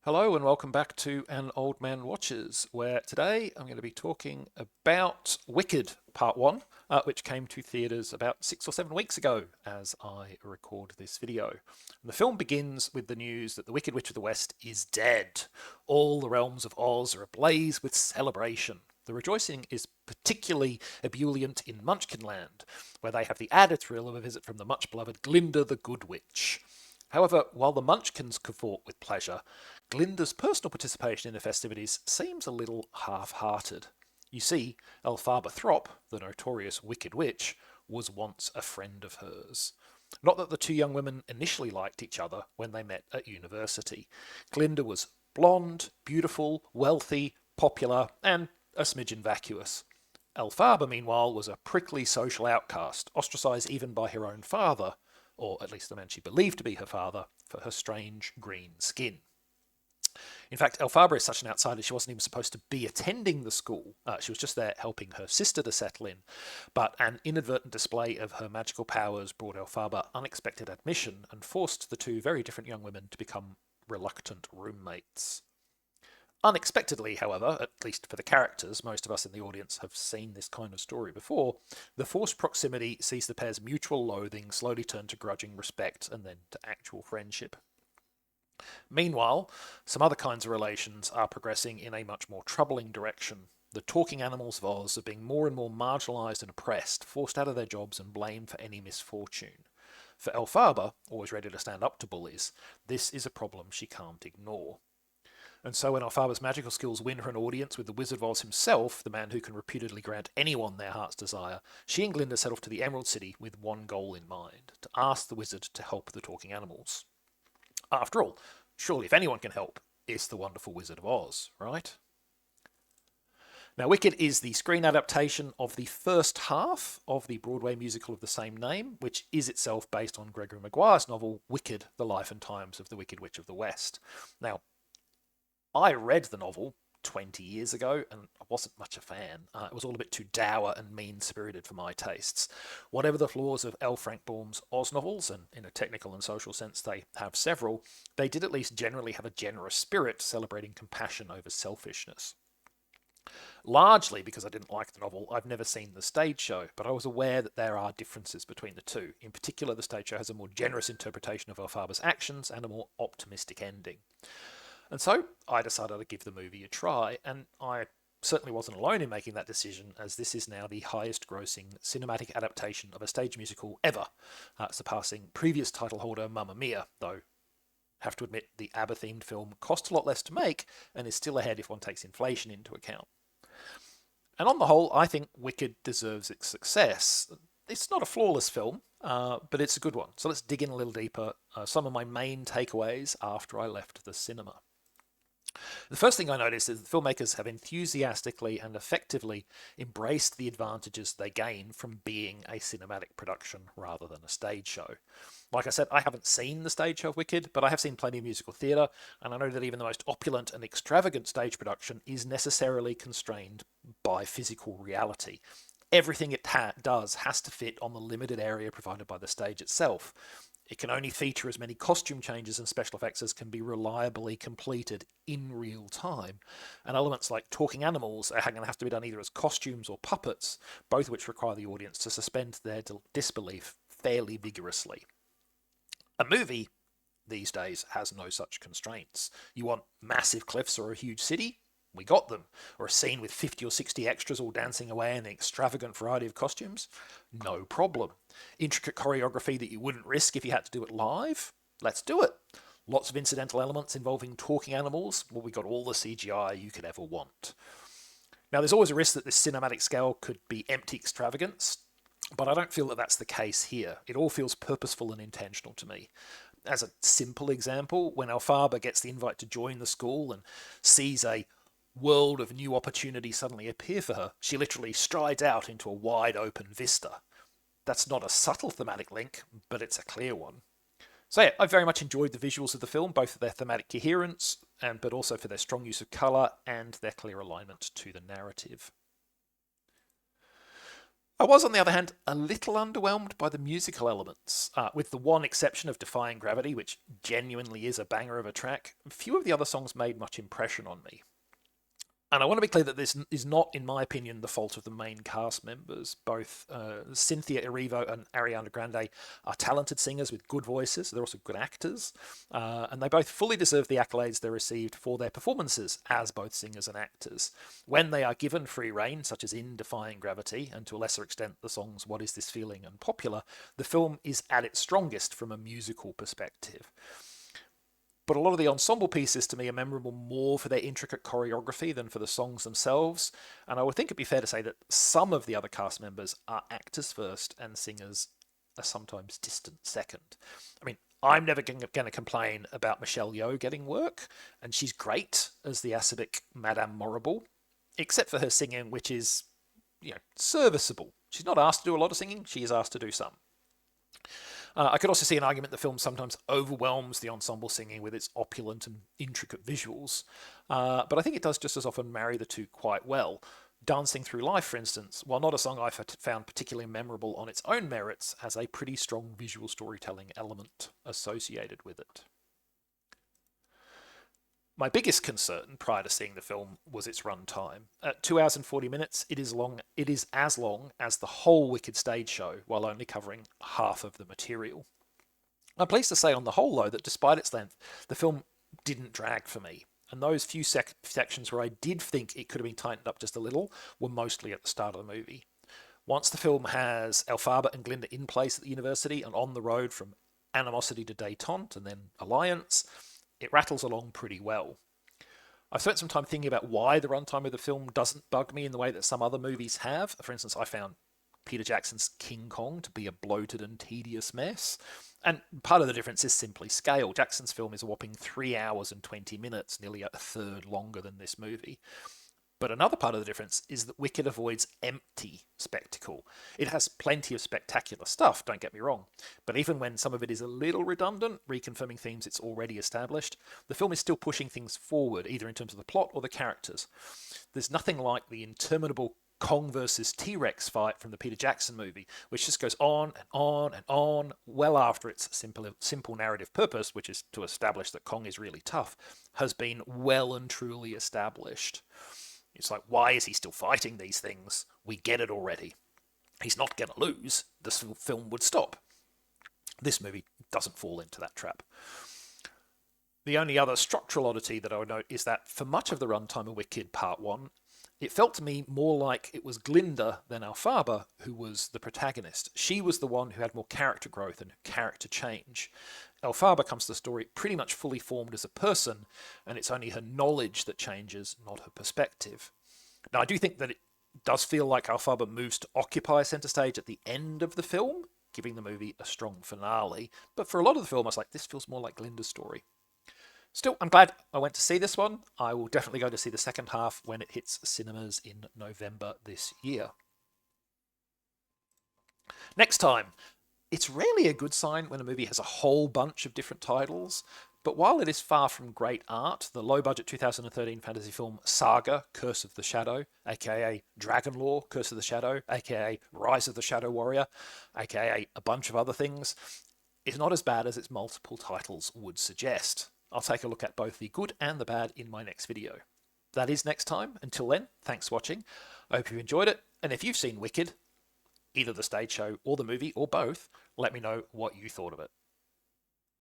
Hello and welcome back to An Old Man Watches, where today I'm going to be talking about Wicked Part 1, which came to theatres about 6 or 7 weeks ago as I record this video. And the film begins with the news that the Wicked Witch of the West is dead. All the realms of Oz are ablaze with celebration. The rejoicing is particularly ebullient in Munchkinland, where they have the added thrill of a visit from the much beloved Glinda the Good Witch. However, while the Munchkins cavort with pleasure, Glinda's personal participation in the festivities seems a little half-hearted. You see, Elphaba Throp, the notorious Wicked Witch, was once a friend of hers. Not that the two young women initially liked each other when they met at university. Glinda was blonde, beautiful, wealthy, popular, and a smidgen vacuous. Elphaba, meanwhile, was a prickly social outcast, ostracised even by her own father, or at least the man she believed to be her father, for her strange green skin. In fact, Elphaba is such an outsider, she wasn't even supposed to be attending the school. She was just there helping her sister to settle in. But an inadvertent display of her magical powers brought Elphaba unexpected admission and forced the two very different young women to become reluctant roommates. Unexpectedly, however, at least for the characters, most of us in the audience have seen this kind of story before, the forced proximity sees the pair's mutual loathing slowly turn to grudging respect and then to actual friendship. Meanwhile, some other kinds of relations are progressing in a much more troubling direction. The talking animals of Oz are being more and more marginalised and oppressed, forced out of their jobs and blamed for any misfortune. For Elphaba, always ready to stand up to bullies, this is a problem she can't ignore. And so when Elphaba's magical skills win her an audience with the Wizard of Oz himself, the man who can reputedly grant anyone their heart's desire, she and Glinda set off to the Emerald City with one goal in mind, to ask the wizard to help the talking animals. After all, surely if anyone can help, it's the wonderful Wizard of Oz, right? Now, Wicked is the screen adaptation of the first half of the Broadway musical of the same name, which is itself based on Gregory Maguire's novel Wicked, The Life and Times of the Wicked Witch of the West. Now, I read the novel 20 years ago and I wasn't much a fan. It was all a bit too dour and mean spirited for my tastes. Whatever the flaws of L. Frank Baum's Oz novels, and in a technical and social sense they have several, they did at least generally have a generous spirit celebrating compassion over selfishness. Largely because I didn't like the novel, I've never seen the stage show, but I was aware that there are differences between the two. In particular, the stage show has a more generous interpretation of Elphaba's actions and a more optimistic ending. And so I decided to give the movie a try, and I certainly wasn't alone in making that decision, as this is now the highest grossing cinematic adaptation of a stage musical ever, surpassing previous title holder Mamma Mia, though have to admit the ABBA themed film cost a lot less to make and is still ahead if one takes inflation into account. And on the whole, I think Wicked deserves its success. It's not a flawless film, but it's a good one. So let's dig in a little deeper. Some of my main takeaways after I left the cinema. The first thing I noticed is that filmmakers have enthusiastically and effectively embraced the advantages they gain from being a cinematic production rather than a stage show. Like I said, I haven't seen the stage show of Wicked, but I have seen plenty of musical theatre, and I know that even the most opulent and extravagant stage production is necessarily constrained by physical reality. Everything it does has to fit on the limited area provided by the stage itself. It can only feature as many costume changes and special effects as can be reliably completed in real time. And elements like talking animals are going to have to be done either as costumes or puppets, both of which require the audience to suspend their disbelief fairly vigorously. A movie these days has no such constraints. You want massive cliffs or a huge city? We got them. Or a scene with 50 or 60 extras all dancing away in an extravagant variety of costumes? No problem. Intricate choreography that you wouldn't risk if you had to do it live? Let's do it. Lots of incidental elements involving talking animals? Well, we got all the CGI you could ever want. Now, there's always a risk that this cinematic scale could be empty extravagance, but I don't feel that that's the case here. It all feels purposeful and intentional to me. As a simple example, when Elphaba gets the invite to join the school and sees a world of new opportunity suddenly appear for her, she literally strides out into a wide open vista. That's not a subtle thematic link, but it's a clear one. So yeah, I very much enjoyed the visuals of the film, both for their thematic coherence, but also for their strong use of colour and their clear alignment to the narrative. I was, on the other hand, a little underwhelmed by the musical elements, with the one exception of Defying Gravity, which genuinely is a banger of a track. Few of the other songs made much impression on me. And I want to be clear that this is not, in my opinion, the fault of the main cast members. Both Cynthia Erivo and Ariana Grande are talented singers with good voices. They're also good actors. And they both fully deserve the accolades they received for their performances as both singers and actors. When they are given free rein, such as in Defying Gravity, and to a lesser extent the songs What Is This Feeling and Popular, the film is at its strongest from a musical perspective. But a lot of the ensemble pieces to me are memorable more for their intricate choreography than for the songs themselves. And I would think it'd be fair to say that some of the other cast members are actors first and singers a sometimes distant second. I mean, I'm never going to complain about Michelle Yeoh getting work, and she's great as the acerbic Madame Morrible, except for her singing, which is, serviceable. She's not asked to do a lot of singing, she is asked to do some. I could also see an argument the film sometimes overwhelms the ensemble singing with its opulent and intricate visuals, but I think it does just as often marry the two quite well. Dancing Through Life, for instance, while not a song I found particularly memorable on its own merits, has a pretty strong visual storytelling element associated with it. My biggest concern prior to seeing the film was its runtime. At 2 hours and 40 minutes, it is as long as the whole Wicked stage show, while only covering half of the material. I'm pleased to say on the whole, though, that despite its length, the film didn't drag for me. And those few sections where I did think it could have been tightened up just a little were mostly at the start of the movie. Once the film has Elphaba and Glinda in place at the university and on the road from Animosity to Détente and then Alliance, it rattles along pretty well. I've spent some time thinking about why the runtime of the film doesn't bug me in the way that some other movies have. For instance, I found Peter Jackson's King Kong to be a bloated and tedious mess. And part of the difference is simply scale. Jackson's film is a whopping 3 hours and 20 minutes, nearly a third longer than this movie. But another part of the difference is that Wicked avoids empty spectacle. It has plenty of spectacular stuff, don't get me wrong, but even when some of it is a little redundant, reconfirming themes it's already established, the film is still pushing things forward, either in terms of the plot or the characters. There's nothing like the interminable Kong versus T-Rex fight from the Peter Jackson movie, which just goes on and on and on, well after its simple narrative purpose, which is to establish that Kong is really tough, has been well and truly established. It's like, why is he still fighting these things? We get it already. He's not going to lose. This film would stop. This movie doesn't fall into that trap. The only other structural oddity that I would note is that for much of the runtime of Wicked Part 1, it felt to me more like it was Glinda than Elphaba who was the protagonist. She was the one who had more character growth and character change. Elphaba comes to the story pretty much fully formed as a person, and it's only her knowledge that changes, not her perspective. Now, I do think that it does feel like Elphaba moves to occupy centre stage at the end of the film, giving the movie a strong finale, but for a lot of the film I was like, this feels more like Glinda's story. Still, I'm glad I went to see this one. I will definitely go to see the second half when it hits cinemas in November this year. Next time, it's rarely a good sign when a movie has a whole bunch of different titles, but while it is far from great art, the low-budget 2013 fantasy film Saga, Curse of the Shadow, aka Dragonlore, Curse of the Shadow, aka Rise of the Shadow Warrior, aka a bunch of other things, is not as bad as its multiple titles would suggest. I'll take a look at both the good and the bad in my next video. That is next time. Until then, thanks for watching. I hope you enjoyed it, and if you've seen Wicked, either the stage show or the movie or both, let me know what you thought of it.